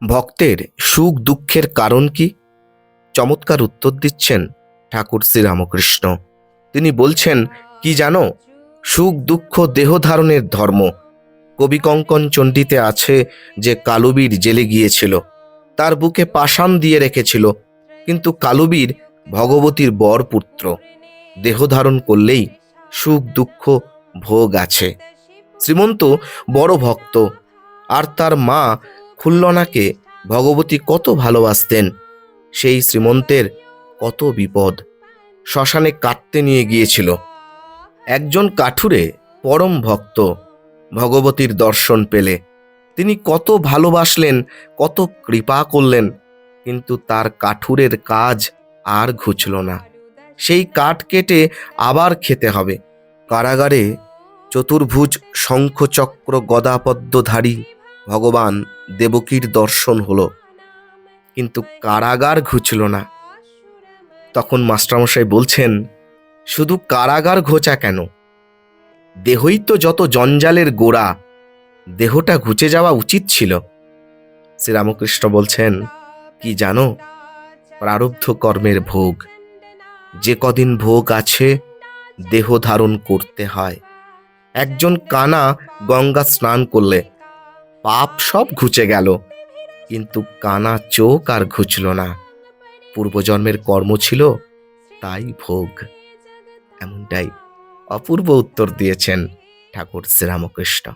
ভক্তের সুখ দুঃখের কারণ কি? চমৎকার উত্তর দিচ্ছেন ঠাকুর শ্রীরামকৃষ্ণ। তিনি বলছেন, কি জানো, সুখ দুঃখ দেহ ধারণের ধর্ম। কবি কঙ্কন চণ্ডীতে আছে যে কালুবীর জেলে গিয়েছিল, তার বুকে পাষাণ দিয়ে রেখেছিল, কিন্তু কালুবীর ভগবতীর বর পুত্র। দেহ ধারণ করলেই সুখ দুঃখ ভোগ আছে। শ্রীমন্ত বড় ভক্ত, আর তার মা খুল্লনাকে ভগবতী কত ভালোবাসতেন। সেই শ্রীমন্তের কত বিপদ, শ্মশানে কাটতে নিয়ে গিয়েছিল। একজন কাঠুরে পরম ভক্ত ভগবতীর দর্শন পেলে তিনি কত ভালোবাসলেন, কত কৃপা করলেন, কিন্তু তার কাঠুরের কাজ আর ঘুচল না। সেই কাঠ কেটে আবার খেতে হবে। কারাগারে চতুর্ভুজ শঙ্খচক্র গদাপদ্মধারী ভগবান দেবকীর দর্শন হলো, কিন্তু কারাগার ঘুচল না। তখন মাস্টারমশাই বলছেন, শুধু কারাগার ঘোচা কেন, দেহই তো যত জঞ্জালের গোড়া, দেহটা ঘুচে যাওয়া উচিত ছিল। শ্রীরামকৃষ্ণ বলছেন, কি জানো, প্রারব্ধ কর্মের ভোগ। যে কদিন ভোগ আছে দেহ ধারণ করতে হয়। একজন কানা গঙ্গা স্নান করলে পাপ সব ঘুচে গেল, কিন্তু কানা চোখ আর ঘুচল না। পূর্বজন্মের কর্ম ছিল, তাই ভোগ। এমনটাই অপূর্ব উত্তর দিয়েছেন ঠাকুর শ্রীরামকৃষ্ণ।